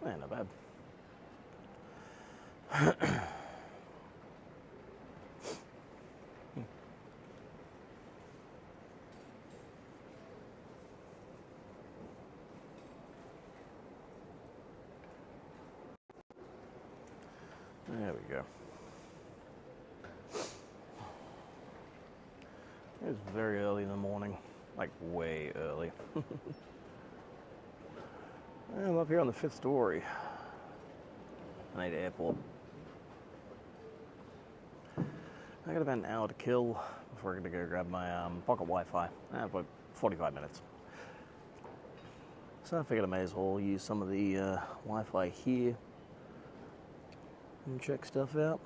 Yeah, not bad. There we go. It's very early in the morning, like way early. I'm up here on the 5th story. Haneda Airport. I got about an hour to kill before I'm going to go grab my pocket Wi-Fi. About 45 minutes. So I figured I may as well use some of the Wi-Fi here and check stuff out.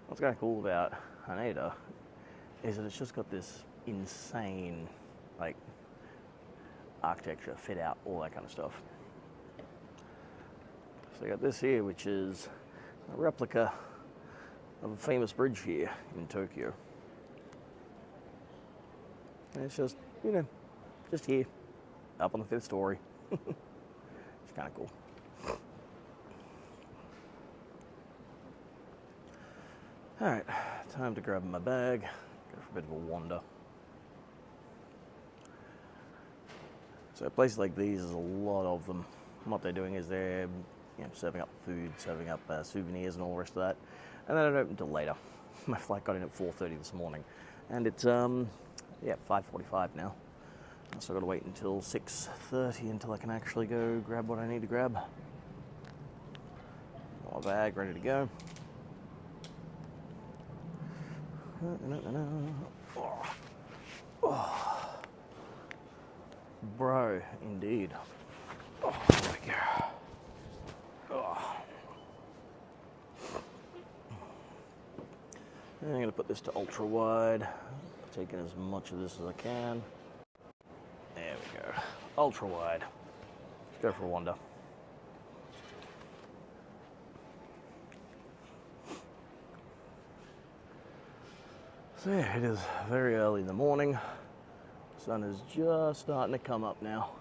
What's kind of cool about Haneda is that it's just got this insane, like, architecture, fit out, all that kind of stuff. So I got this here, which is a replica of a famous bridge here in Tokyo. And it's just, you know, just here, up on the 5th story. It's kind of cool. All right, time to grab my bag, go for a bit of a wander. So places like these, there's a lot of them. And what they're doing is they're serving up food, serving up souvenirs and all the rest of that. And they don't open until later. My flight got in at 4:30 this morning. And it's, 5:45 now. So I've got to wait until 6:30 until I can actually go grab what I need to grab. My bag ready to go. Oh. Bro, indeed. Oh, there we go. Oh. I'm going to put this to ultra wide. Taking as much of this as I can. There we go. Ultra wide. Let's go for a wander. So yeah, it is very early in the morning. The sun is just starting to come up now.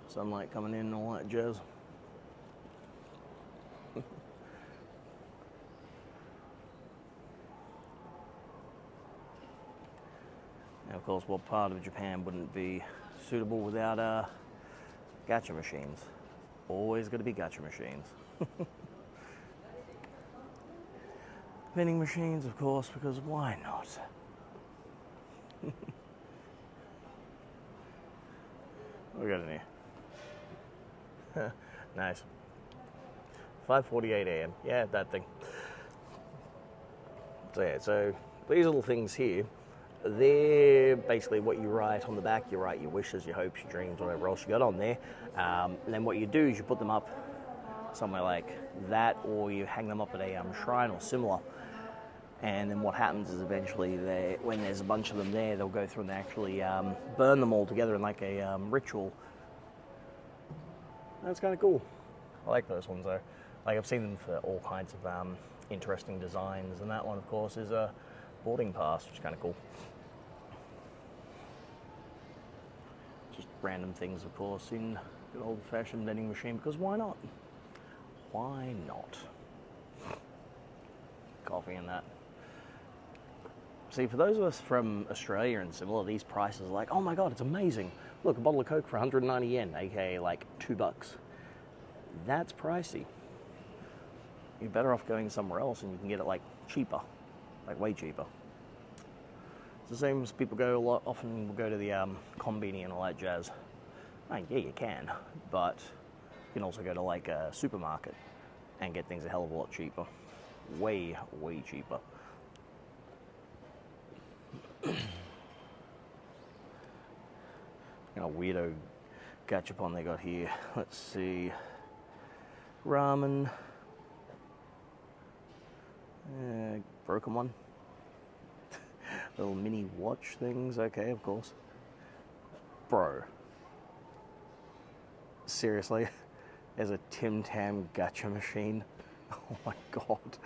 Sunlight coming in and all that jazz. Now, of course, what part of Japan wouldn't be suitable without gacha machines? Always going to be gacha machines. Vending machines, of course, because why not? What we got in here? Nice. 5:48 a.m. Yeah, that thing. So yeah, so these little things here, they're basically what you write on the back. You write your wishes, your hopes, your dreams, whatever else you got on there. And then what you do is you put them up somewhere like that, or you hang them up at a shrine or similar. And then what happens is eventually, when there's a bunch of them there, they'll go through and they actually burn them all together in like a ritual. That's kind of cool. I like those ones though. Like, I've seen them for all kinds of interesting designs, and that one, of course, is a boarding pass, which is kind of cool. Just random things, of course, in good old-fashioned vending machine, because why not? Why not? Coffee and that. See, for those of us from Australia and similar, these prices are like, oh my god, it's amazing. Look, a bottle of Coke for 190 yen, aka like $2. That's pricey. You're better off going somewhere else and you can get it like cheaper, like way cheaper. It's the same as people often will go to the Konbini and all that jazz. I mean, yeah, you can, but you can also go to like a supermarket and get things a hell of a lot cheaper. Way, way cheaper. Weirdo gachapon they got here. Let's see. Ramen. Broken one. Little mini watch things. Okay, of course. Bro. Seriously? There's a Tim Tam gacha machine Oh my god.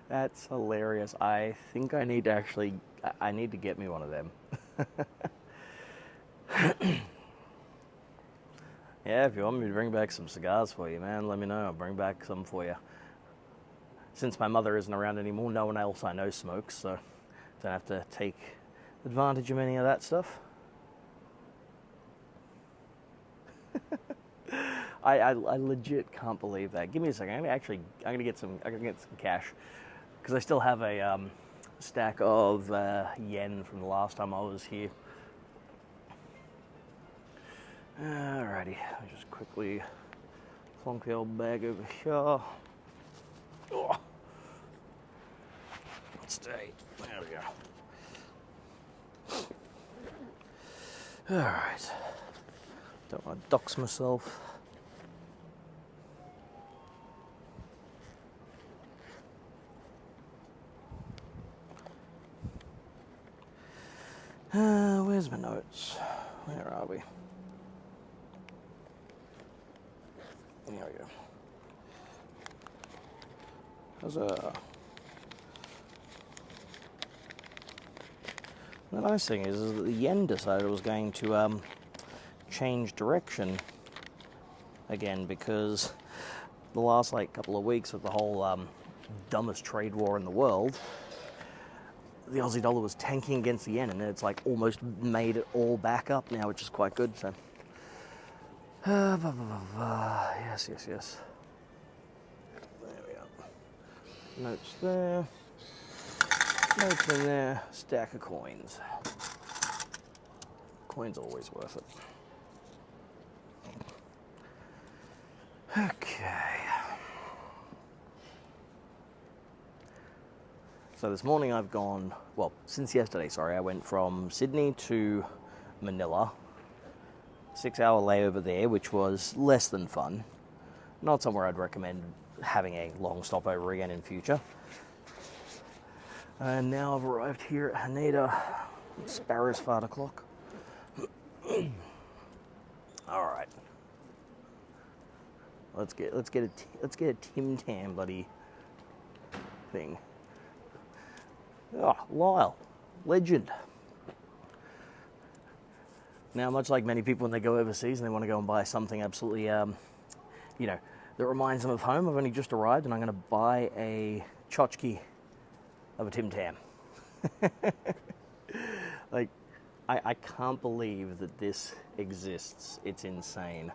That's hilarious. I think I need to actually, I need to get me one of them. Yeah, if you want me to bring back some cigars for you, man, let me know. I'll bring back some for you. Since my mother isn't around anymore, no one else I know smokes, so don't have to take advantage of any of that stuff. I legit can't believe that. Give me a second. I'm gonna get some cash because I still have a stack of yen from the last time I was here. Alrighty, I'll just quickly plonk the old bag over here. Oh. Stay. There we go. Alright. Don't want to dox myself. Where's my notes? Where are we? There we go. Huzzah. The nice thing is that the yen decided it was going to change direction again, because the last couple of weeks of the whole dumbest trade war in the world, the Aussie dollar was tanking against the yen, and it's almost made it all back up now, which is quite good. So, yes. There we are. Notes there. Notes in there. Stack of coins. Coins are always worth it. Okay. So this morning I've gone, well, since yesterday, sorry, I went from Sydney to Manila. 6-hour layover there, which was less than fun. Not somewhere I'd recommend having a long stopover again in future. And now I've arrived here at Haneda. Sparrow's fart o'clock. All right. Let's get a Tim Tam bloody thing. Oh, Lyle, legend. Now, much like many people when they go overseas and they want to go and buy something absolutely, that reminds them of home, I've only just arrived and I'm going to buy a tchotchke of a Tim Tam. I can't believe that this exists. It's insane.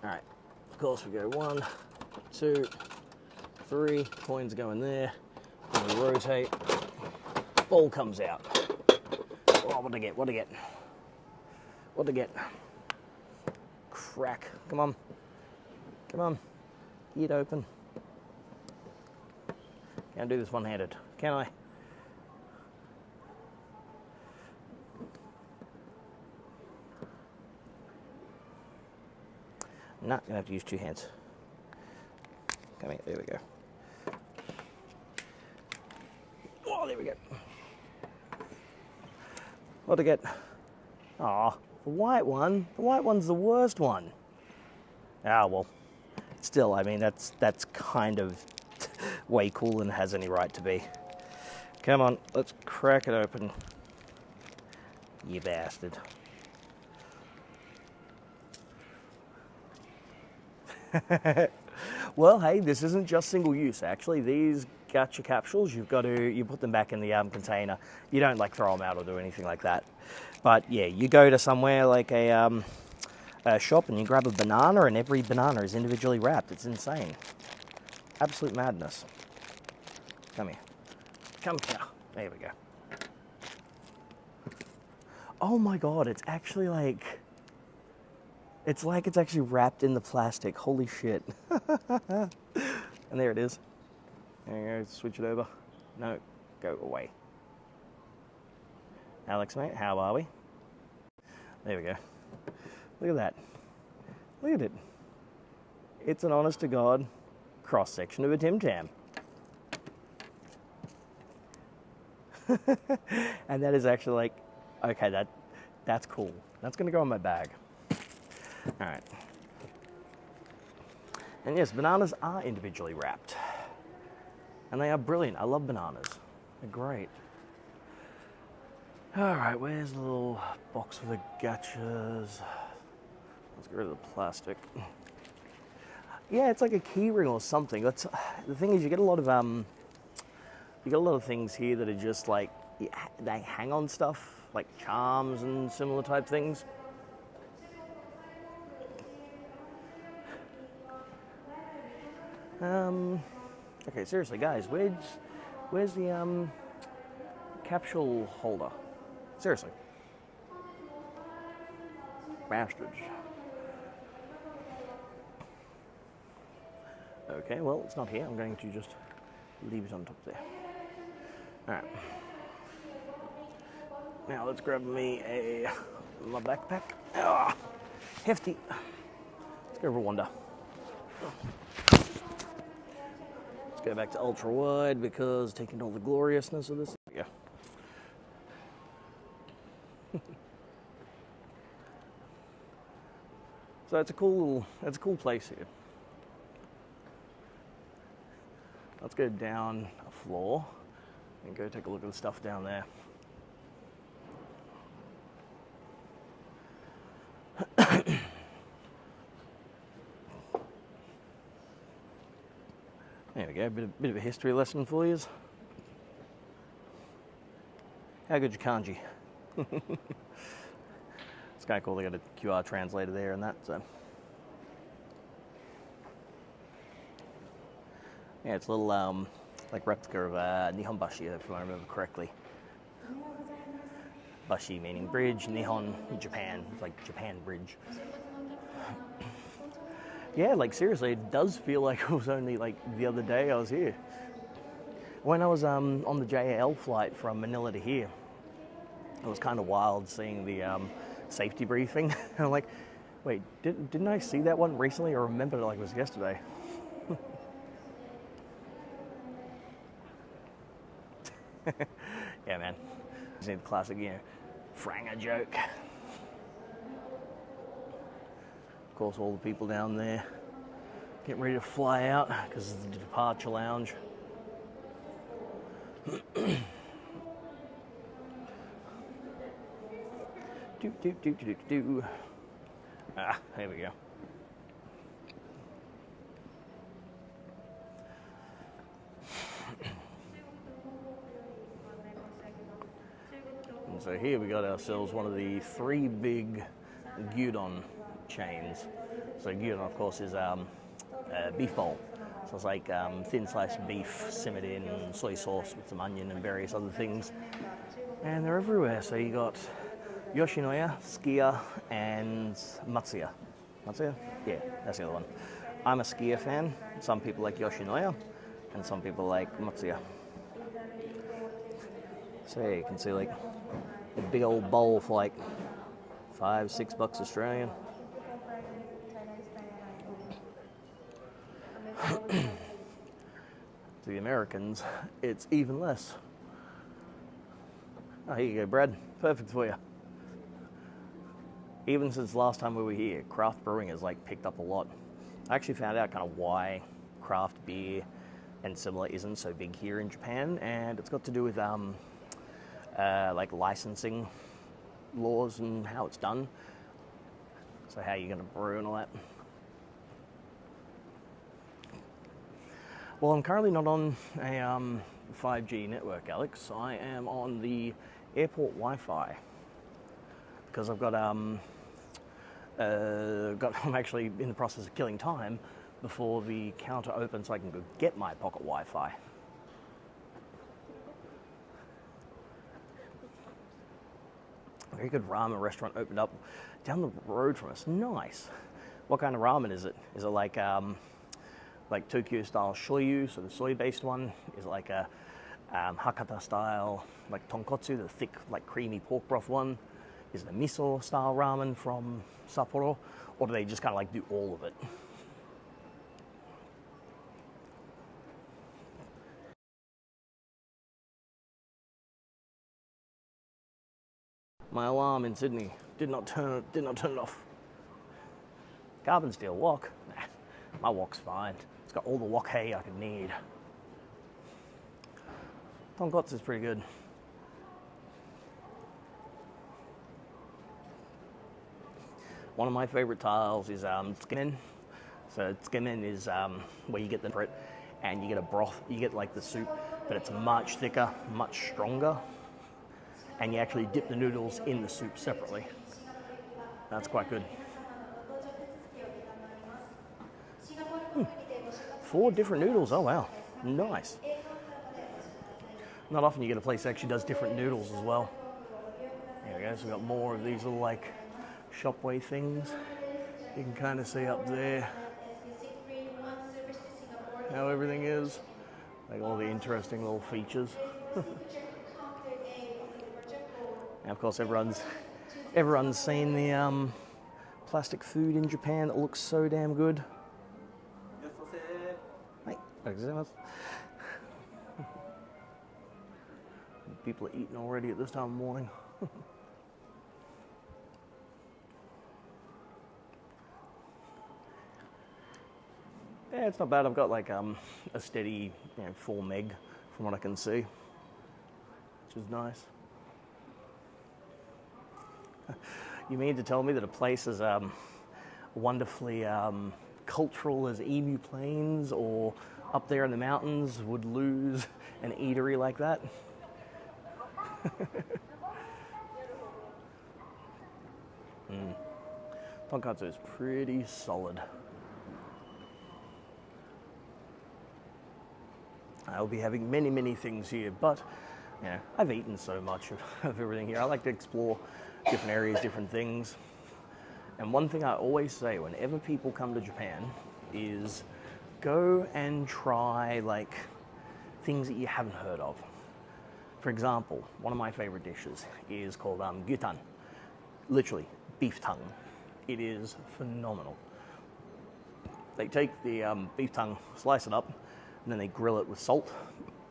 All right, of course we go 1, 2, 3, coins go in there, and we rotate, ball comes out. Oh, what'd I get? Crack, come on, get open. Can't do this one-handed, can I? No, gonna have to use 2 hands. Come here, there we go. Oh, there we go. What'd I get? Aw, the white one. The white one's the worst one. Ah, well, still, I mean, that's kind of way cooler than it has any right to be. Come on, let's crack it open. You bastard. Well, hey, this isn't just single use. Actually, these gacha capsules, you put them back in the container. You don't throw them out or do anything like that. But yeah, you go to somewhere like a shop and you grab a banana, and every banana is individually wrapped. It's insane. Absolute madness. Come here. There we go. Oh my god, it's actually it's actually wrapped in the plastic. Holy shit. And there it is. There you go, switch it over. No, go away. Alex, mate, how are we? There we go. Look at that. Look at it. It's an honest to God cross-section of a Tim Tam. And that is actually okay, that's cool. That's gonna go in my bag. All right. And yes, bananas are individually wrapped. And they are brilliant. I love bananas. They're great. Alright, where's the little box for the gachas? Let's get rid of the plastic. Yeah, it's like a key ring or something. That's the thing is, you get a lot of things here that are just like they hang on stuff, like charms and similar type things. Okay, seriously, guys, where's the capsule holder? Seriously, bastards. Okay, well, it's not here. I'm going to just leave it on top there. Alright. Now let's grab me my backpack. Ah, hefty. Let's go Rwanda. Let's go back to ultra wide because taking all the gloriousness of this. There we go. So it's a cool place here. Let's go down a floor and go take a look at the stuff down there. There we go, bit of a history lesson for you. How good's your kanji? It's kind of cool, they got a QR translator there and that, so. Yeah, it's a little like replica of Nihon Bashi, if I remember correctly. Bashi meaning bridge, Nihon, Japan, like Japan bridge. Yeah, like seriously, it does feel like it was only like the other day I was here. When I was on the JAL flight from Manila to here, it was kind of wild seeing the safety briefing. I'm like, wait, didn't I see that one recently, or remember it like it was yesterday? Yeah, man. Just need the classic, Franger joke. Of course, all the people down there getting ready to fly out because it's the departure lounge. Ah, there we go. And so here we got ourselves one of the 3 big gyudon chains. So gyudon, of course, is a beef bowl. So it's like thin sliced beef simmered in soy sauce with some onion and various other things. And they're everywhere. So you got Yoshinoya, Skiya, and Matsuya. Matsuya? Yeah, that's the other one. I'm a Skiya fan. Some people like Yoshinoya, and some people like Matsuya. So yeah, you can see like a big old bowl for like $5-6 Australian. To the Americans, it's even less. Oh, here you go, Brad. Perfect for you. Even since last time we were here, craft brewing has like picked up a lot. I actually found out kind of why craft beer and similar isn't so big here in Japan, and it's got to do with like licensing laws and how it's done. So how you're going to brew and all that. Well, I'm currently not on a 5G network, Alex. I am on the airport Wi-Fi because I've got I'm actually in the process of killing time before the counter opens so I can go get my pocket Wi-Fi. A very good ramen restaurant opened up down the road from us. Nice. What kind of ramen is it? Is it like Tokyo style shoyu, so the soy based one? Is it like a Hakata style, like tonkotsu, the thick, like creamy pork broth one? Is it a miso style ramen from Sapporo? Or do they just kind of like do all of it? My alarm in Sydney did not turn it off. Carbon steel lock. Nah. My wok's fine. It's got all the wok hay I could need. Tonkotsu is pretty good. One of my favorite tiles is tsukemen. So tsukemen is where you get the fruit and you get a broth, you get like the soup, but it's much thicker, much stronger, and you actually dip the noodles in the soup separately. That's quite good. 4 different noodles, oh wow, nice. Not often you get a place that actually does different noodles as well. There we go, so we've got more of these little like shopway things. You can kind of see up there how everything is, like all the interesting little features. And of course everyone's seen the plastic food in Japan that looks so damn good. People are eating already at this time of morning. Yeah, it's not bad. I've got like a steady 4 meg from what I can see, which is nice. You mean to tell me that a place as wonderfully cultural as Emu Plains or up there in the mountains would lose an eatery like that? Tonkatsu is pretty solid. I'll be having many things here, but I've eaten so much of everything here. I like to explore different areas, different things. And one thing I always say whenever people come to Japan is go and try like things that you haven't heard of. For example, one of my favorite dishes is called gyutan, literally beef tongue. It is phenomenal. They take the beef tongue, slice it up, and then they grill it with salt,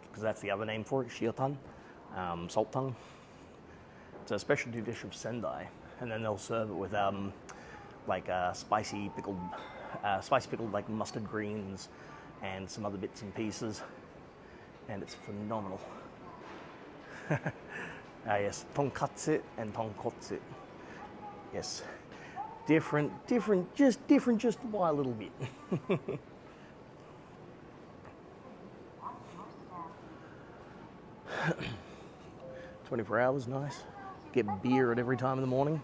because that's the other name for it, shiotan, salt tongue. It's a specialty dish of Sendai, and then they'll serve it with like spicy pickled like mustard greens and some other bits and pieces, and it's phenomenal. Yes, tonkatsu and tonkotsu. Yes, different just by a little bit. 24 hours, nice. Get beer at every time in the morning.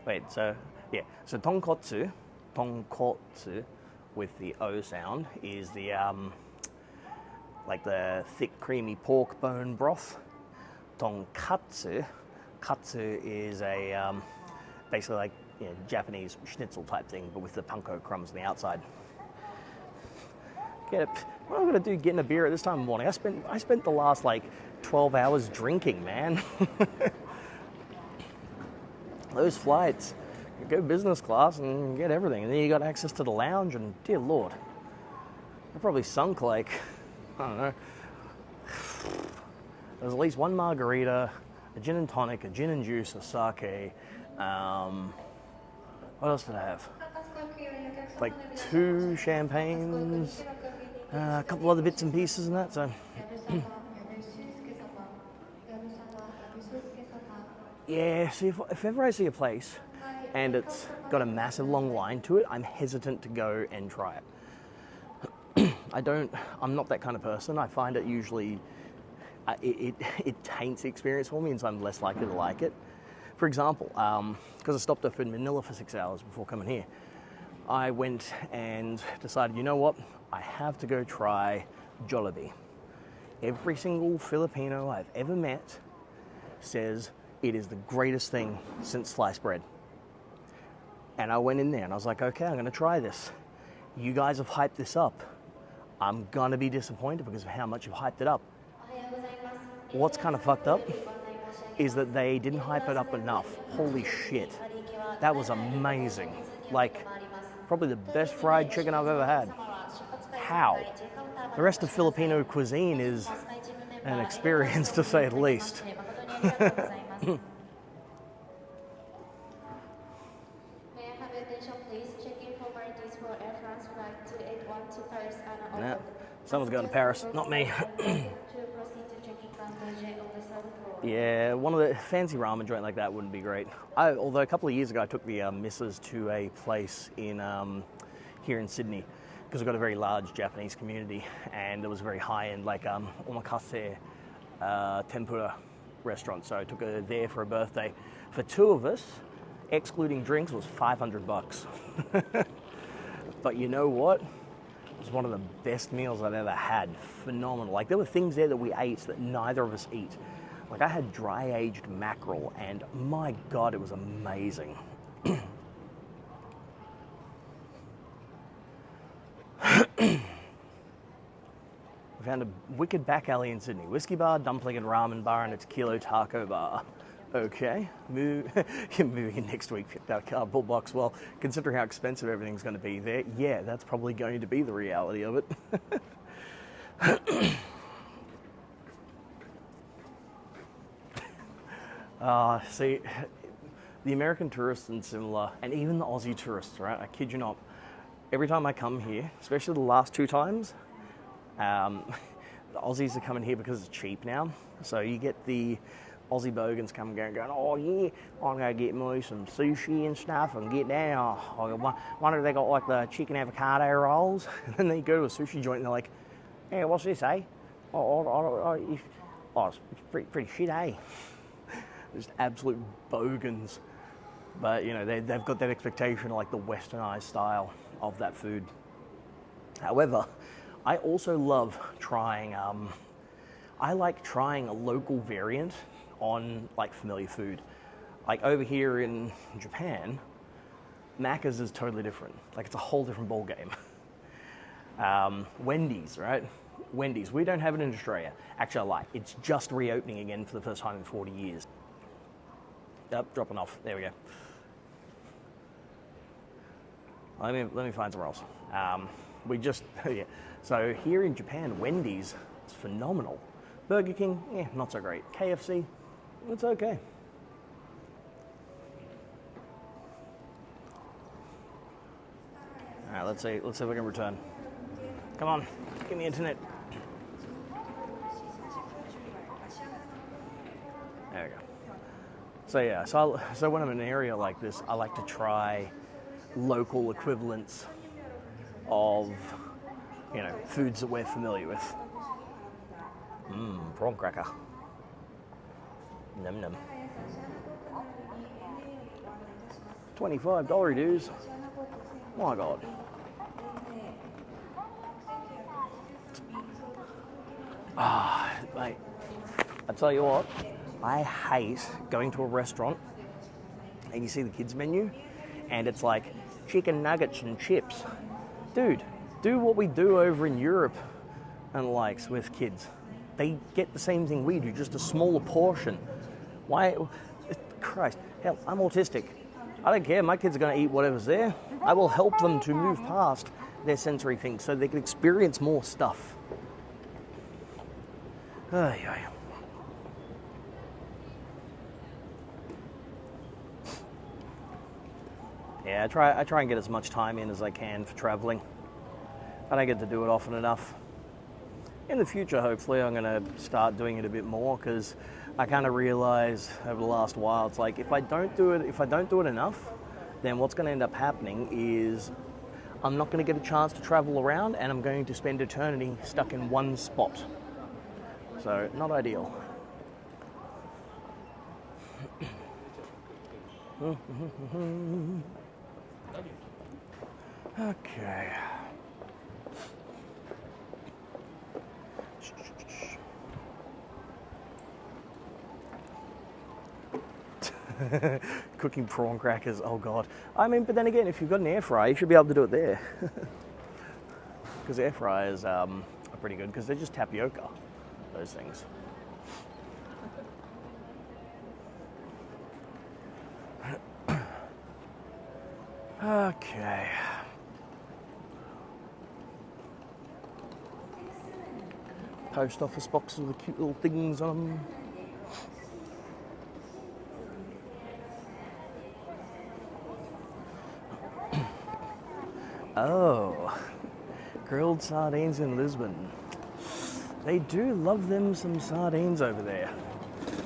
Wait, so tonkotsu with the O sound is the like the thick creamy pork bone broth. Tonkatsu is a basically like Japanese schnitzel type thing, but with the panko crumbs on the outside. What am I gonna do getting a beer at this time of morning? I spent the last like 12 hours drinking, man. Those flights, you go business class and get everything, and then you got access to the lounge, and dear Lord, I probably sunk like, I don't know, there's at least 1 margarita, a gin and tonic, a gin and juice, a sake, what else did I have? Like 2 champagnes, a couple other bits and pieces and that, so. Yeah, see, if ever I see a place and it's got a massive long line to it, I'm hesitant to go and try it. I'm not that kind of person. I find it usually, it taints the experience for me, and so I'm less likely to like it. For example, because I stopped off in Manila for 6 hours before coming here, I went and decided, you know what, I have to go try Jollibee. Every single Filipino I've ever met says it is the greatest thing since sliced bread. And I went in there and I was like, okay, I'm gonna try this. You guys have hyped this up. I'm gonna be disappointed because of how much you've hyped it up. What's kind of fucked up is that they didn't hype it up enough. Holy shit. That was amazing. Like, probably the best fried chicken I've ever had. How? The rest of Filipino cuisine is an experience, to say the least. Someone's going to Paris, not me. Yeah, one of the fancy ramen joint like that wouldn't be great. Although a couple of years ago I took the missus to a place in here in Sydney because we've got a very large Japanese community, and there was a very high-end like omakase tempura restaurant. So I took her there for a birthday. For two of us, excluding drinks, was $500. But you know what? It was one of the best meals I've ever had. Phenomenal. Like, there were things there that we ate that neither of us eat. Like, I had dry-aged mackerel, and my God, it was amazing. We found a wicked back alley in Sydney. Whiskey bar, dumpling and ramen bar, and a tequila taco bar. Okay, moving in next week, picked out a cardboard box. Well, considering how expensive everything's going to be there, yeah, that's probably going to be the reality of it. See, the American tourists and similar, and even the Aussie tourists, right? I kid you not. Every time I come here, especially the last two times, the Aussies are coming here because it's cheap now. So you get the Aussie bogans coming going, oh yeah, I'm going to get me some sushi and stuff and get down. I wonder if they got like the chicken avocado rolls. And then they go to a sushi joint and they're like, hey, what's this, eh? It's pretty shit, eh? Just absolute bogans. But, you know, they've got that expectation of like the westernized style of that food. However, I also love trying, I like trying a local variant on like familiar food. Like over here in Japan, Macca's is totally different. Like, it's a whole different ball game. Wendy's, right? Wendy's, we don't have it in Australia. Actually, I lie. It's just reopening again for the first time in 40 years. Yep, dropping off. There we go. Let me find somewhere else. Yeah. So here in Japan, Wendy's is phenomenal. Burger King, not so great. KFC, it's okay. All right, let's see if we can return. Come on, give me internet. There we go. So yeah, so when I'm in an area like this, I like to try local equivalents of, you know, foods that we're familiar with. Prawn cracker. Num num. $25 dues. My God. Mate, I tell you what, I hate going to a restaurant and you see the kids menu and it's like chicken nuggets and chips. Dude, do what we do over in Europe and the likes with kids. They get the same thing we do, just a smaller portion. Why? Christ, hell, I'm autistic. I don't care, my kids are going to eat whatever's there. I will help them to move past their sensory things so they can experience more stuff. Yeah, I try and get as much time in as I can for traveling. I don't get to do it often enough. In the future, hopefully, I'm going to start doing it a bit more because I kind of realize over the last while, it's like if I don't do it enough, then what's going to end up happening is I'm not going to get a chance to travel around and I'm going to spend eternity stuck in one spot. So, not ideal. Okay. Cooking prawn crackers, oh God. I mean, but then again, if you've got an air fryer, you should be able to do it there. Because air fryers are pretty good because they're just tapioca, those things. Okay. Post office boxes with cute little things on them. Oh, Grilled sardines in Lisbon. They do love them some sardines over there.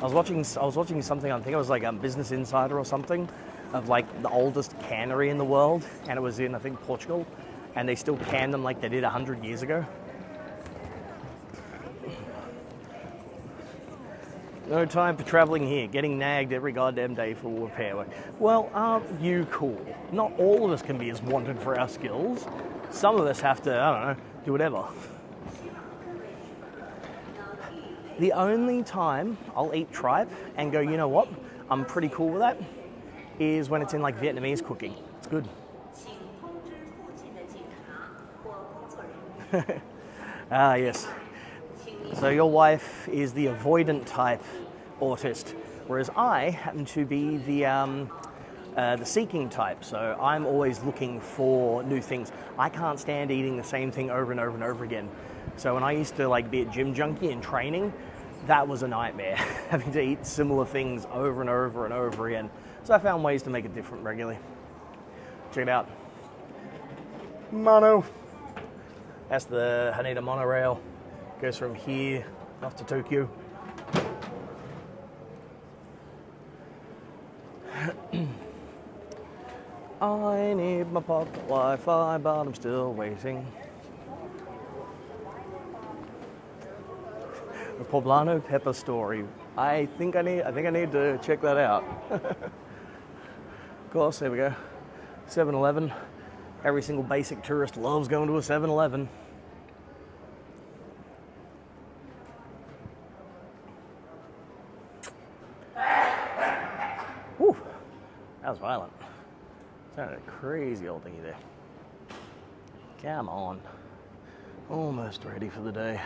I was watching something, I think it was like Business Insider or something, of like the oldest cannery in the world, and it was in, I think, Portugal, and they still can them like they did 100 years ago. No time for traveling here, getting nagged every goddamn day for repair work. Well, aren't you cool? Not all of us can be as wanted for our skills. Some of us have to, I don't know, do whatever. The only time I'll eat tripe and go, you know what, I'm pretty cool with that, is when it's in like Vietnamese cooking. It's good. Ah, yes. So your wife is the avoidant type autist, whereas I happen to be the seeking type. So I'm always looking for new things. I can't stand eating the same thing over and over and over again. So when I used to like be a gym junkie in training, that was a nightmare, having to eat similar things over and over and over again. So I found ways to make it different regularly. Check it out. Mono. That's the Haneda monorail. Goes from here off to Tokyo. I need my pocket Wi-Fi, but I'm still waiting. The poblano pepper story. I think I need to check that out. Of course, there we go. 7-Eleven. Every single basic tourist loves going to a 7-Eleven. Whew, that was violent. Sounded crazy old thingy there. Come on. Almost ready for the day.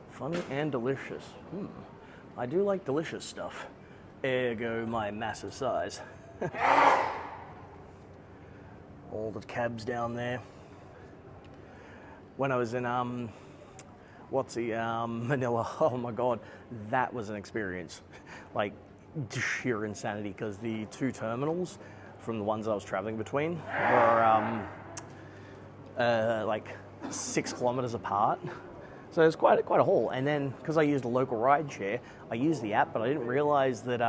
Funny and delicious. I do like delicious stuff. Ergo my massive size. All the cabs down there. When I was in Manila, oh my god, that was an experience. Like sheer insanity, because the two terminals from the ones I was traveling between were like 6 kilometers apart. So it was quite a haul. And then, because I used a local ride share, I used the app, but I didn't realize that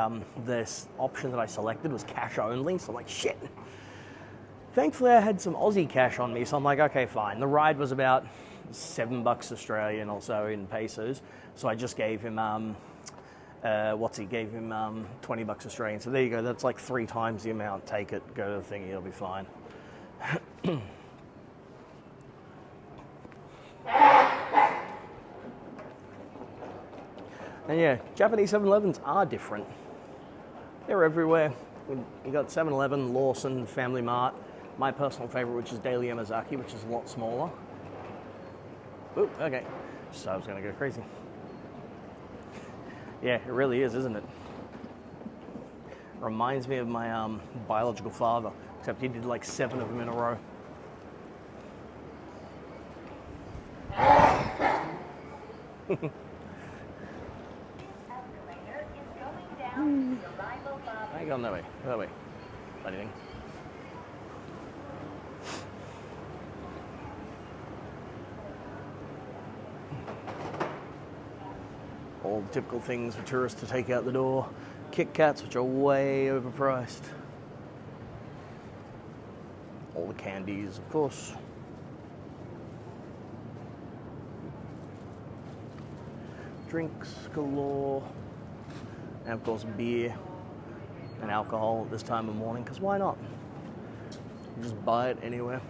this option that I selected was cash only. So I'm like, shit. Thankfully, I had some Aussie cash on me, so I'm like, okay, fine. The ride was about $7 Australian or so in pesos. So I just gave him, gave him $20 Australian. So there you go. That's like 3 times the amount. Take it, go to the thingy, it'll be fine. And yeah, Japanese 7-Elevens are different. They're everywhere. You got 7-Eleven, Lawson, Family Mart. My personal favorite, which is Daily Yamazaki, which is a lot smaller. Oop, okay. So I was going to go crazy. Yeah, it really is, isn't it? Reminds me of my biological father, except he did like 7 of them in a row. Hang on, that way. Bloody thing. All the typical things for tourists to take out the door. Kit Kats, which are way overpriced. All the candies, of course. Drinks galore. And of course beer and alcohol at this time of morning, because why not? You just buy it anywhere.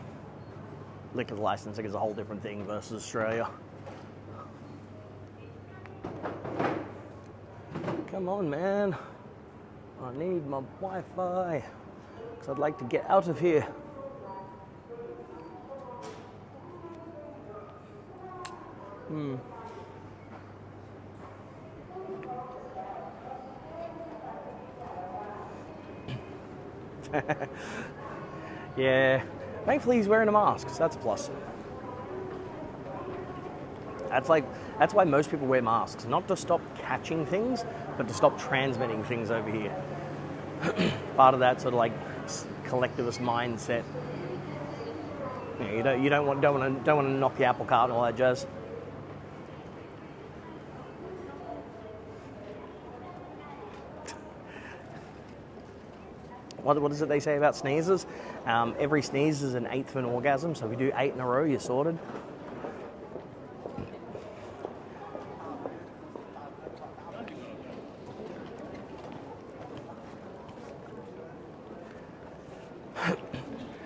Liquor licensing is a whole different thing versus Australia. Come on, man. I need my Wi-Fi, because I'd like to get out of here. Yeah, thankfully he's wearing a mask, so that's a plus. That's why most people wear masks, not to stop catching things, but to stop transmitting things over here. Part of that sort of like collectivist mindset You don't want to knock the apple cart and all that jazz. What is it they say about sneezes? Every sneeze is an eighth of an orgasm, so if you do 8 in a row, you're sorted.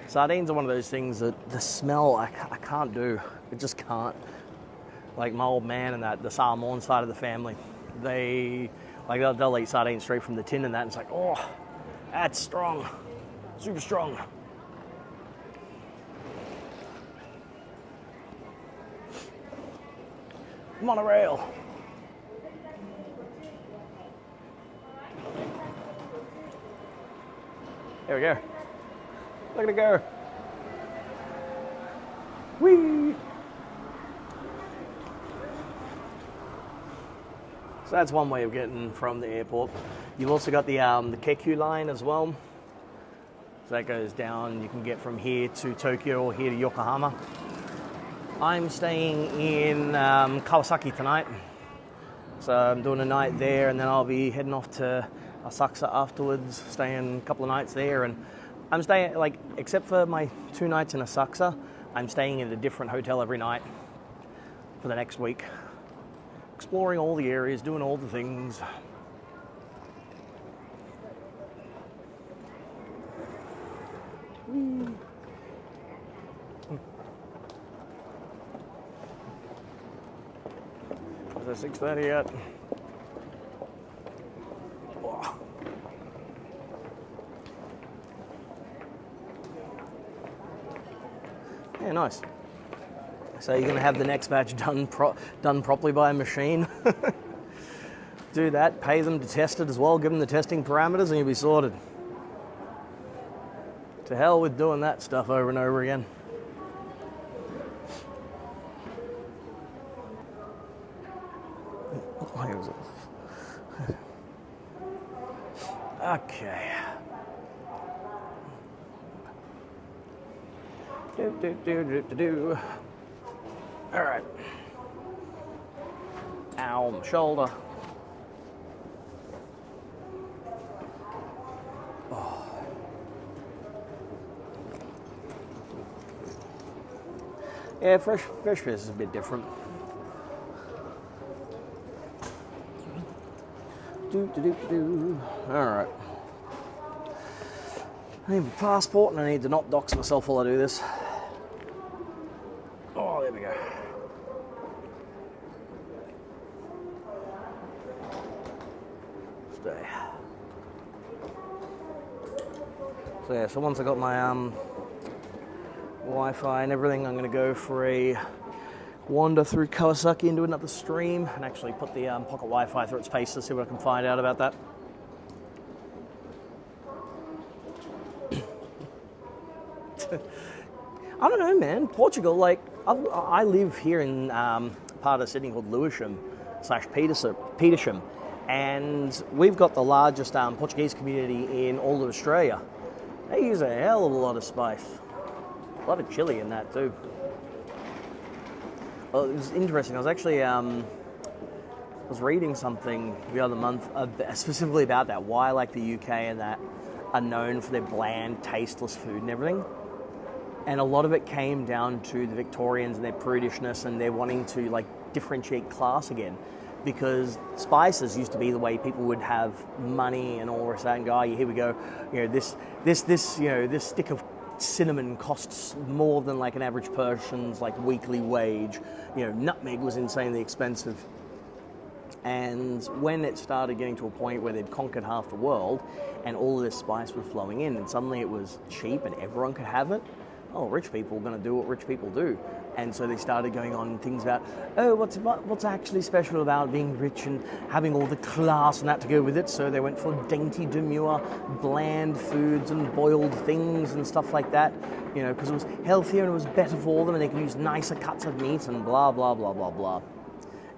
Sardines are one of those things that the smell I can't do. I just can't. Like my old man and the Samoan side of the family, they'll eat sardines straight from the tin and that, and it's like, oh, that's strong, super strong. Monorail. There we go. Look at it go. Whee! So that's one way of getting from the airport. You've also got the Keikyu line as well. So that goes down. You can get from here to Tokyo or here to Yokohama. I'm staying in Kawasaki tonight. So I'm doing a night there, and then I'll be heading off to Asakusa afterwards, staying a couple of nights there. And I'm staying, except for my 2 nights in Asakusa, I'm staying in a different hotel every night for the next week. Exploring all the areas, doing all the things. Is it 6:30 yet? Oh. Yeah, nice. So you're going to have the next batch done properly by a machine. Do that, pay them to test it as well, give them the testing parameters, and you'll be sorted. To hell with doing that stuff over and over again. Okay. Do. All right. Ow, my shoulder. Oh. Yeah, fresh fish is a bit different. Do. All right. I need my passport, and I need to not dox myself while I do this. Oh, there we go. Stay. So yeah, so once I got my Wi-Fi and everything, I'm going to go for a wander through Kawasaki and do another stream, and actually put the pocket Wi-Fi through its paces, see what I can find out about that. I don't know, man. Portugal, I live here in part of Sydney called Lewisham/Petersham, and we've got the largest Portuguese community in all of Australia. They use a hell of a lot of spice. A lot of chili in that too. Well, it was interesting. I was actually was reading something the other month specifically about that. Why, the UK and that are known for their bland, tasteless food and everything. And a lot of it came down to the Victorians and their prudishness and their wanting to differentiate class again, because spices used to be the way people would have money and all this and go, here we go, this stick of cinnamon costs more than an average person's weekly wage. Nutmeg was insanely expensive. And when it started getting to a point where they'd conquered half the world and all of this spice was flowing in, and suddenly it was cheap and everyone could have it, rich people are going to do what rich people do. And so they started going on things about, what's actually special about being rich and having all the class and that to go with it. So they went for dainty, demure, bland foods and boiled things and stuff like that, because it was healthier and it was better for them and they could use nicer cuts of meat and blah, blah, blah, blah, blah.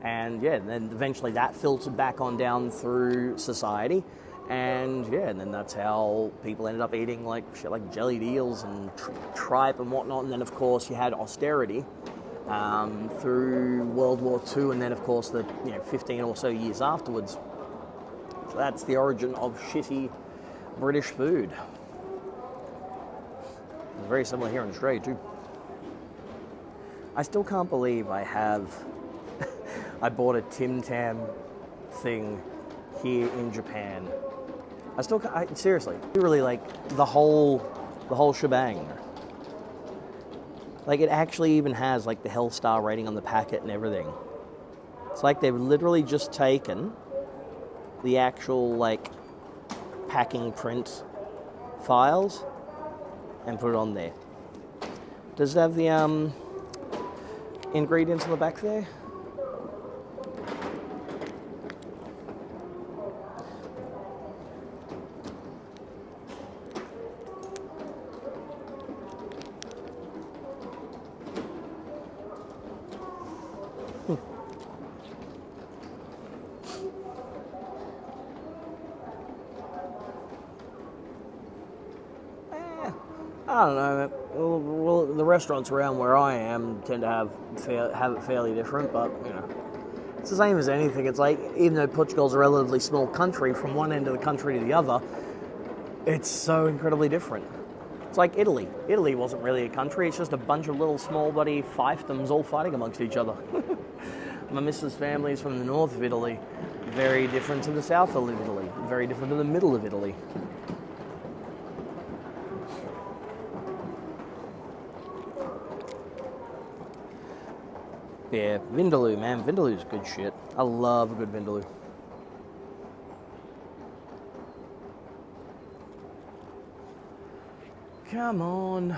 And yeah, then eventually that filtered back on down through society. And yeah, and then that's how people ended up eating like shit like jellied eels and tripe and whatnot. And then of course you had austerity through World War II, and then of course the 15 or so years afterwards. So that's the origin of shitty British food. It's very similar here in Australia too. I still can't believe I bought a Tim Tam thing here in Japan. Seriously, really like the whole shebang. Like it actually even has like the Hell Star rating on the packet and everything. It's like they've literally just taken the actual like packing print files and put it on there. Does it have the ingredients on the back there? I don't know. Well, the restaurants around where I am tend to have it fairly different, but it's the same as anything. It's like, even though Portugal's a relatively small country, from one end of the country to the other, it's so incredibly different. It's like Italy. Italy wasn't really a country. It's just a bunch of little small bloody fiefdoms all fighting amongst each other. My missus' family is from the north of Italy. Very different to the south of Italy. Very different to the middle of Italy. Yeah, Vindaloo, man. Vindaloo's good shit. I love a good Vindaloo. Come on.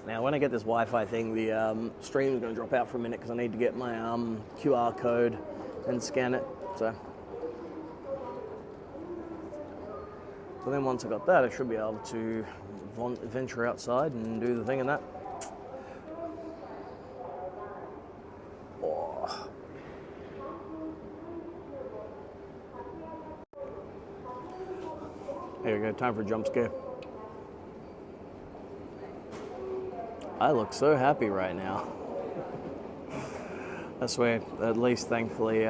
Now, when I get this Wi-Fi thing, the stream's going to drop out for a minute because I need to get my QR code and scan it. So then once I got that, I should be able to venture outside and do the thing and that. There we go, time for a jump scare. I look so happy right now. I swear, at least thankfully,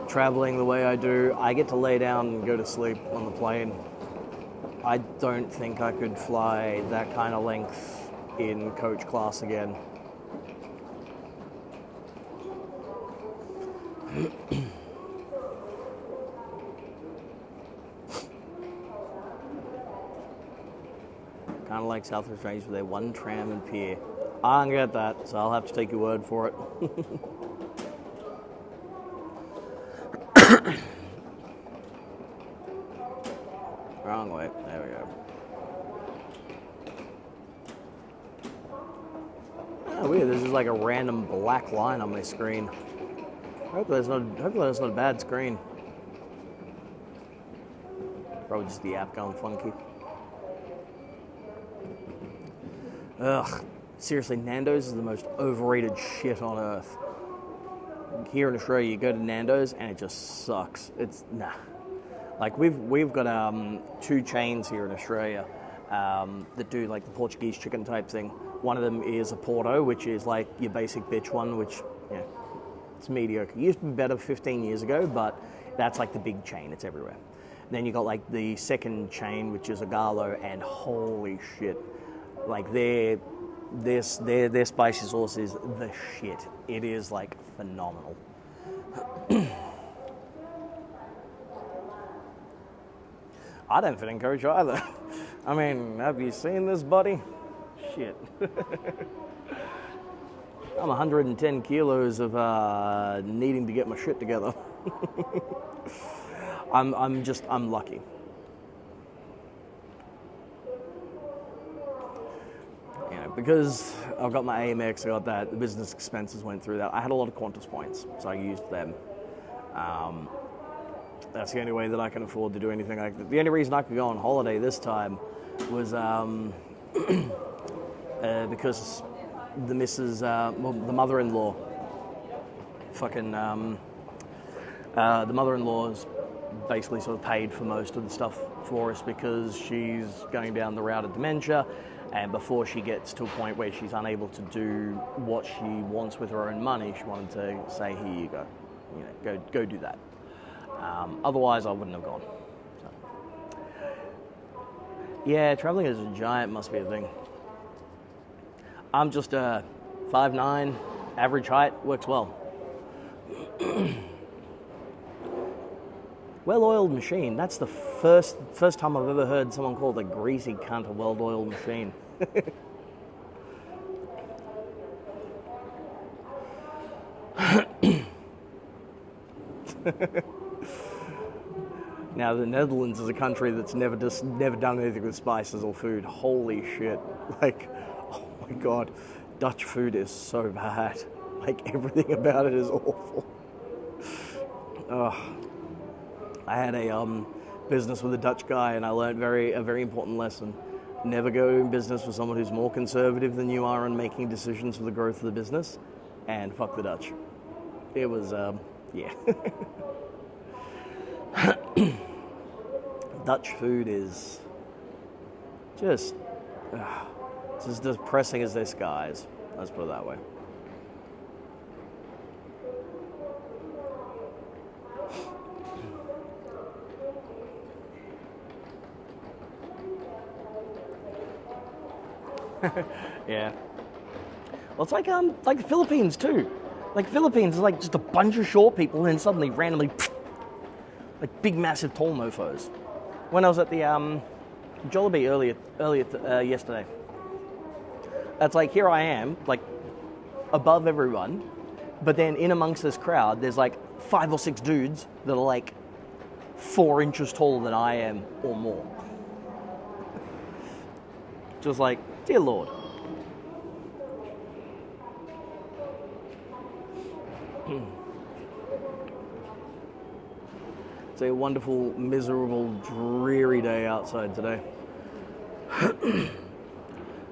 traveling the way I do, I get to lay down and go to sleep on the plane. I don't think I could fly that kind of length in coach class again. Kind of like South Australia with their one tram and pier. I don't get that, so I'll have to take your word for it. Wrong way. There we go. Oh, weird. There's just like a random black line on my screen. Hopefully that's not a bad screen. Probably just the app going funky. Ugh, seriously, Nando's is the most overrated shit on earth. Here in Australia, you go to Nando's and it just sucks. It's nah. Like we've got 2 chains here in Australia that do like the Portuguese chicken type thing. One of them is a Porto, which is like your basic bitch one, which it's mediocre. It used to be better 15 years ago, but that's like the big chain. It's everywhere. Then you got like the second chain, which is a Galo, and holy shit. Like their spicy sauce is the shit. It is like phenomenal. I don't fit in coach either. I mean, have you seen this, buddy? Shit. I'm 110 kilos of needing to get my shit together. I'm lucky. Because I've got my AMX, I got that, the business expenses went through that. I had a lot of Qantas points, so I used them. That's the only way that I can afford to do anything like that. The only reason I could go on holiday this time was because the missus, the mother-in-law, fucking The mother-in-law's basically sort of paid for most of the stuff for us because she's going down the route of dementia, and before she gets to a point where she's unable to do what she wants with her own money, she wanted to say, here you go, go do that. Otherwise, I wouldn't have gone. So. Yeah, traveling as a giant must be a thing. I'm just 5'9", average height, works well. Well-oiled machine. That's the first time I've ever heard someone call a greasy cunt a well-oiled machine. Now, the Netherlands is a country that's never done anything with spices or food. Holy shit. Like, oh my God. Dutch food is so bad. Like, everything about it is awful. Ugh. I had a business with a Dutch guy, and I learned a very important lesson. Never go in business with someone who's more conservative than you are on making decisions for the growth of the business, and fuck the Dutch. It was, yeah. Dutch food is just it's as depressing as their skies. Let's put it that way. Yeah. Well, it's like the Philippines too. Like Philippines is like just a bunch of short people, and then suddenly randomly, like big, massive, tall mofos. When I was at the Jollibee earlier yesterday, that's like here I am, like above everyone, but then in amongst this crowd, there's like 5 or 6 dudes that are like 4 inches taller than I am or more. Just like, dear Lord. It's a wonderful, miserable, dreary day outside today.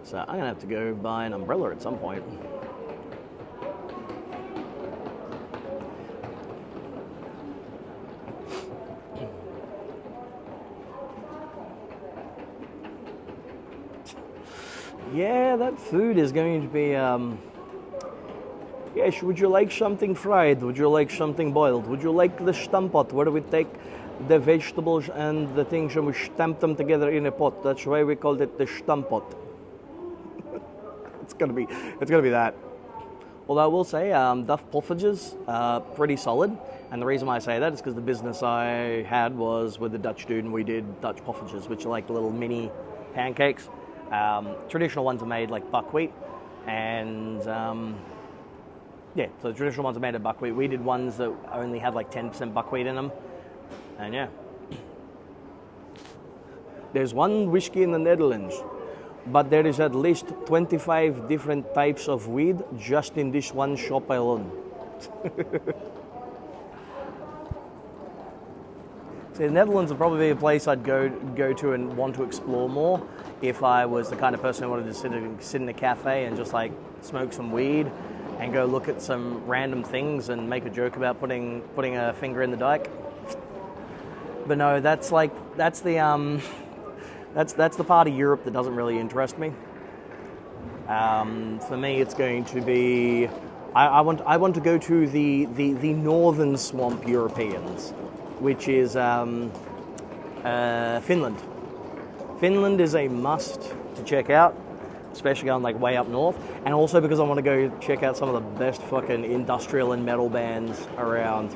So I'm going to have to go buy an umbrella at some point. Yeah, that food is going to be, yes, would you like something fried? Would you like something boiled? Would you like the stampot, where we take the vegetables and the things and we stamp them together in a pot? That's why we called it the stampot. It's gonna be that. Although I will say, Duff Poffertjes are pretty solid. And the reason why I say that is because the business I had was with a Dutch dude, and we did Dutch Poffertjes, which are like little mini pancakes. Traditional ones are made like buckwheat, and yeah, so the traditional ones are made of buckwheat. We did ones that only had like 10% buckwheat in them, and yeah. There's one whiskey in the Netherlands, but there is at least 25 different types of weed just in this one shop alone. So the Netherlands would probably be a place I'd go to and want to explore more if I was the kind of person who wanted to sit in a cafe and just like smoke some weed and go look at some random things and make a joke about putting a finger in the dike. But no, that's the part of Europe that doesn't really interest me. For me, it's going to be I want to go to the northern swamp Europeans, which is Finland. Finland is a must to check out, especially going like way up north, and also because I want to go check out some of the best fucking industrial and metal bands around.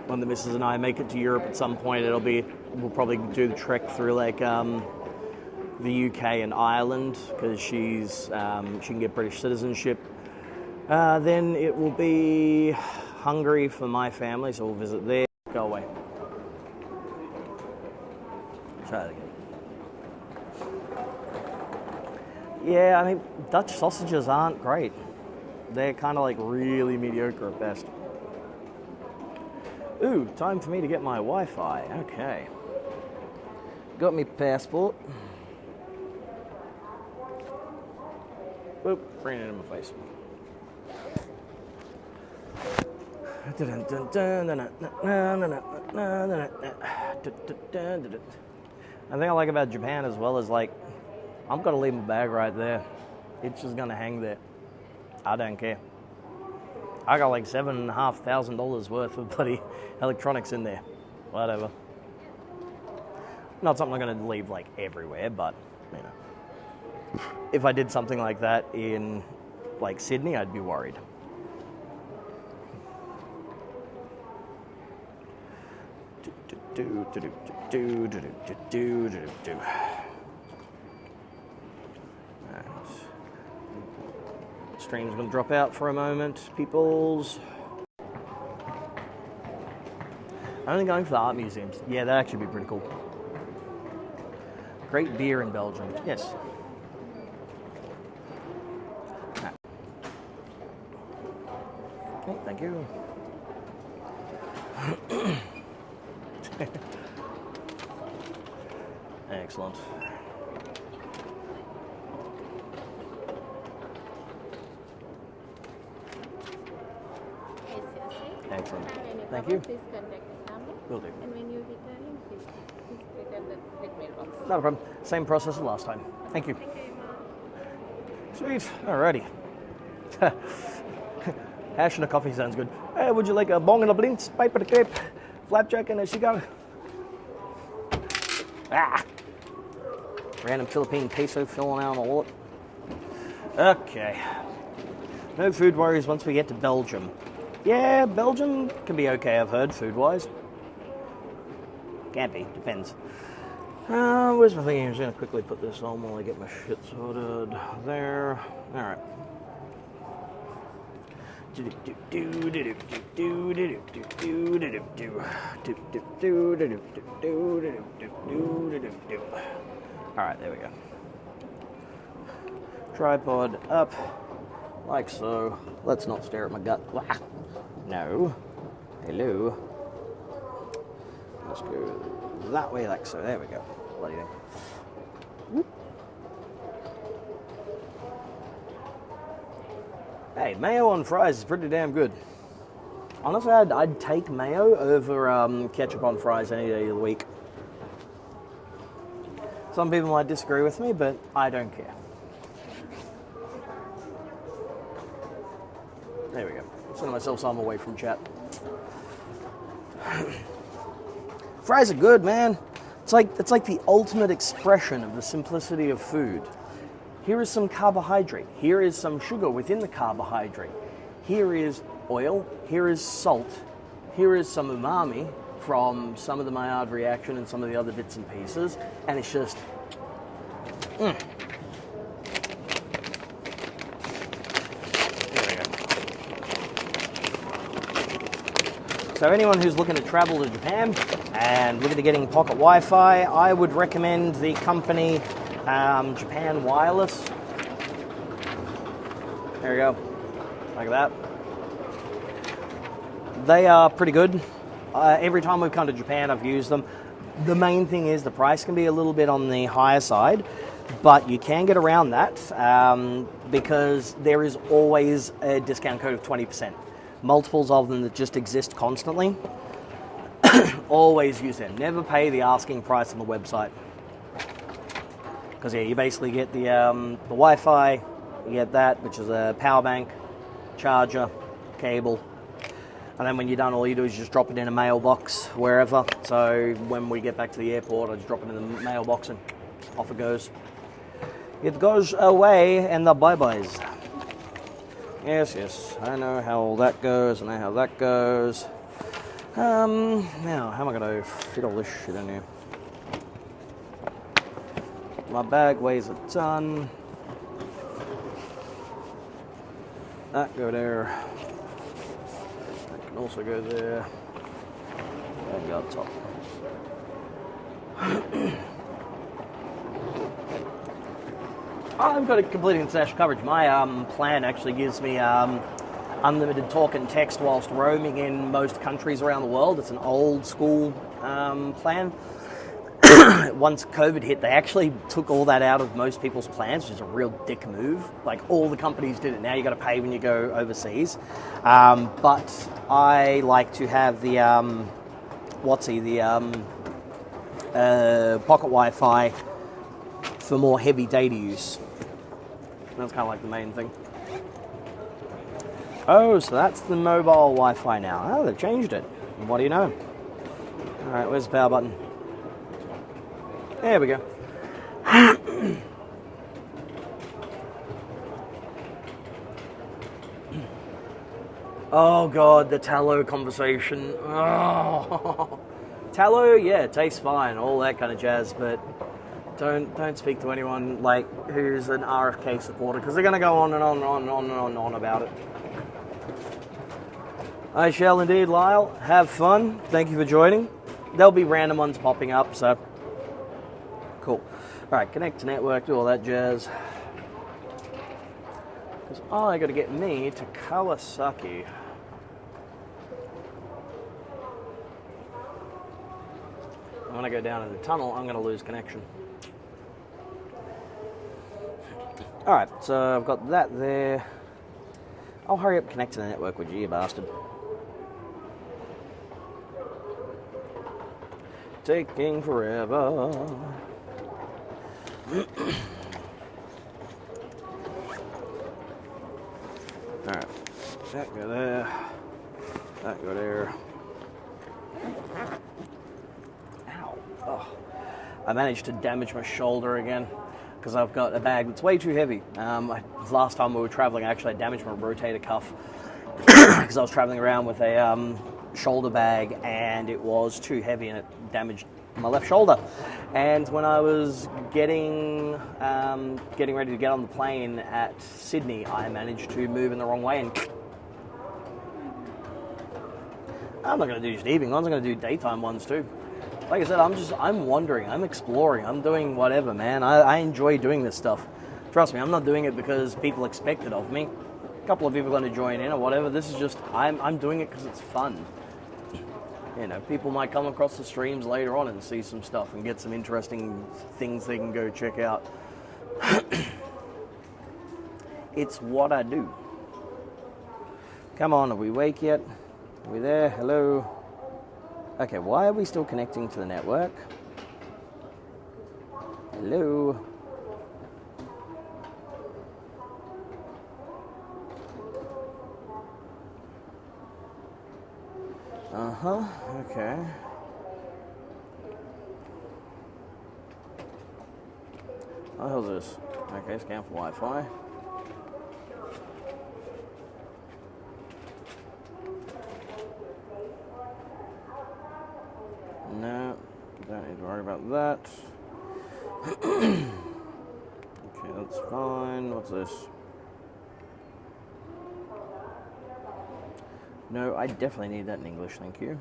When the missus and I make it to Europe at some point, we'll probably do the trek through like the UK and Ireland, because she can get British citizenship. Then it will be Hungary for my family, so we'll visit there. Go away. Try that again. Yeah, I mean, Dutch sausages aren't great. They're kind of like really mediocre at best. Ooh, time for me to get my Wi-Fi. Okay. got me passport. Whoop, bring it in my face. The thing I like about Japan as well is like, I've got to leave my bag right there. It's just gonna hang there. I don't care. I got like $7,500 worth of bloody electronics in there. Whatever. Not something I'm gonna leave like everywhere, but you know, if I did something like that in like Sydney, I'd be worried. Stream's gonna drop out for a moment, peoples. I'm only going for the art museums. Yeah, that'd actually be pretty cool. Great beer in Belgium. Yes. Okay, thank you. Excellent. Excellent. Thank you. Please contact this number. Will do. And when you return, please return the mailbox. Not a problem. Same process as last time. Thank you. Thank you very much. Sweet. Alrighty. Hash and a coffee sounds good. Hey, would you like a bong and a blintz, pipe and a crepe, flapjack and a cigar? Ah! Random Philippine peso filling out on the wallet. Okay. No food worries once we get to Belgium. Yeah, Belgium can be okay, I've heard, food-wise. Can't be, depends. Where's my thing? I'm just going to quickly put this on while I get my shit sorted. There. Alright. Alright, there we go. Tripod up, like so. Let's not stare at my gut. No. Hello. Let's go that way, like so. There we go. Bloody thing. Whoop. Hey, mayo on fries is pretty damn good. Honestly, I'd take mayo over ketchup on fries any day of the week. Some people might disagree with me, but I don't care. There we go. Sending myself some away from chat. Fries are good, man. It's like the ultimate expression of the simplicity of food. Here is some carbohydrate. Here is some sugar within the carbohydrate. Here is oil. Here is salt. Here is some umami from some of the Maillard reaction and some of the other bits and pieces. And it's just... There we go. So anyone who's looking to travel to Japan and looking at getting pocket Wi-Fi, I would recommend the company Japan Wireless. There we go. Like that. They are pretty good. Every time we've come to Japan, I've used them. The main thing is the price can be a little bit on the higher side, but you can get around that because there is always a discount code of 20%. Multiples of them that just exist constantly. Always use them. Never pay the asking price on the website. Because yeah, you basically get the Wi-Fi, you get that, which is a power bank, charger, cable, and then when you're done, all you do is just drop it in a mailbox wherever. So when we get back to the airport, I just drop it in the mailbox and off it goes. It goes away and the bye-byes. Yes, I know how that goes, I know how that goes. Now, how am I going to fit all this shit in here? My bag weighs a ton. That go there. That can also go there. And go up top. I've got a complete international coverage. My plan actually gives me unlimited talk and text whilst roaming in most countries around the world. It's an old school plan. once COVID hit, they actually took all that out of most people's plans, which is a real dick move. Like, all the companies did it. Now you got to pay when you go overseas. But I like to have the pocket Wi-Fi for more heavy data use. That's kind of like the main thing. Oh, so that's the mobile Wi-Fi now. Oh, they've changed it. What do you know? All right, where's the power button? There we go. Oh god, the tallow conversation. Oh. Tallow, yeah, it tastes fine, all that kind of jazz, but don't speak to anyone like who's an RFK supporter, because they're going to go on and on and on and on and on and on about it. I shall indeed, Lyle. Have fun. Thank you for joining. There'll be random ones popping up, so cool. All right, connect to network, do all that jazz. Because I got to get me to Kawasaki. When I go down in the tunnel, I'm going to lose connection. All right, so I've got that there. I'll hurry up, connect to the network, would you, you bastard? Taking forever. Alright, that go there, that go there. Ow. Oh. I managed to damage my shoulder again because I've got a bag that's way too heavy. Last time we were traveling, I actually damaged my rotator cuff because I was traveling around with a shoulder bag and it was too heavy and it damaged my left shoulder. And when I was getting ready to get on the plane at Sydney, I managed to move in the wrong way and I'm not going to do just evening ones, I'm going to do daytime ones too. Like I said, I'm wandering, I'm exploring, I'm doing whatever, man. I enjoy doing this stuff. Trust me, I'm not doing it because people expect it of me. A couple of people are going to join in or whatever. This is just, I'm doing it because it's fun. You know, people might come across the streams later on and see some stuff and get some interesting things they can go check out. It's what I do. Come on, are we awake yet? Are we there? Hello? Okay, why are we still connecting to the network? Hello? Uh-huh, okay. What the hell's this? Okay, scan for Wi-Fi. No, don't need to worry about that. Okay, that's fine. What's this? No, I definitely need that in English, thank you.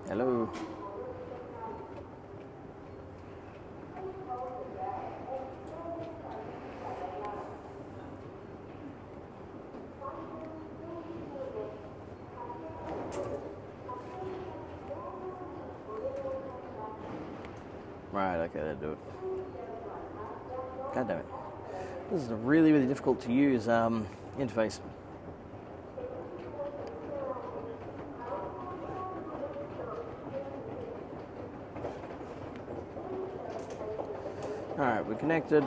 Hello. Right, okay, that'll do it. God damn it. This is a really, really difficult to use interface. Alright, we're connected.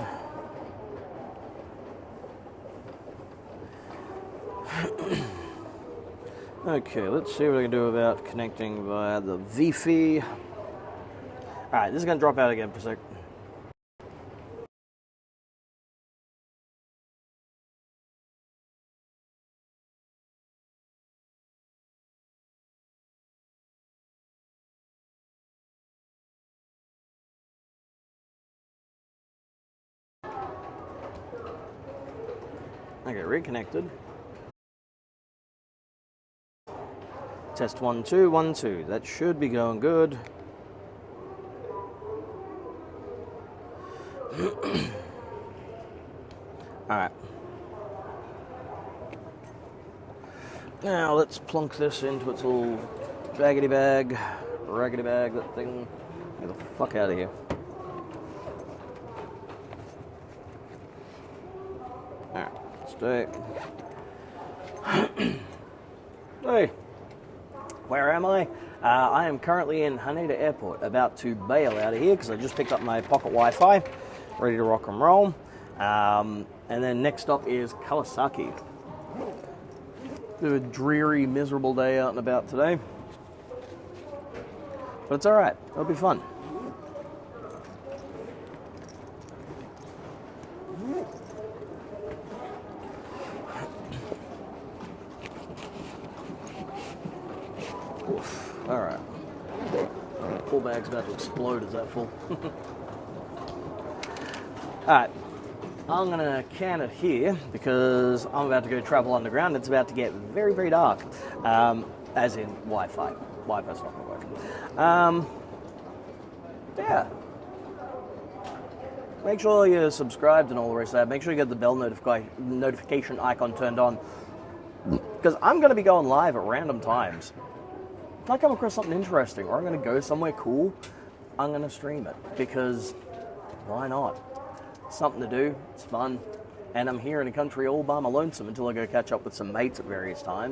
Okay, let's see what I can do about connecting via the Wi-Fi. Alright, this is going to drop out again for a sec. Okay, reconnected. Test 1 2 1 2. That should be going good. All right. Now let's plunk this into its little raggedy bag, that thing. Get the fuck out of here. Alright, stay. Hey, where am I? I am currently in Haneda Airport, about to bail out of here because I just picked up my pocket Wi-Fi, ready to rock and roll. And then next stop is Kawasaki. A dreary, miserable day out and about today. But it's alright, it'll be fun. Alright. Full bag's about to explode, is that full? Alright. I'm going to can it here because I'm about to go travel underground. It's about to get very, very dark. As in Wi-Fi. Wi-Fi's not going to work. Yeah. Make sure you're subscribed and all the rest of that. Make sure you get the bell notification icon turned on. Because I'm going to be going live at random times. If I come across something interesting or I'm going to go somewhere cool, I'm going to stream it. Because why not? Something to do, it's fun, and I'm here in a country all by my lonesome until I go catch up with some mates at various times.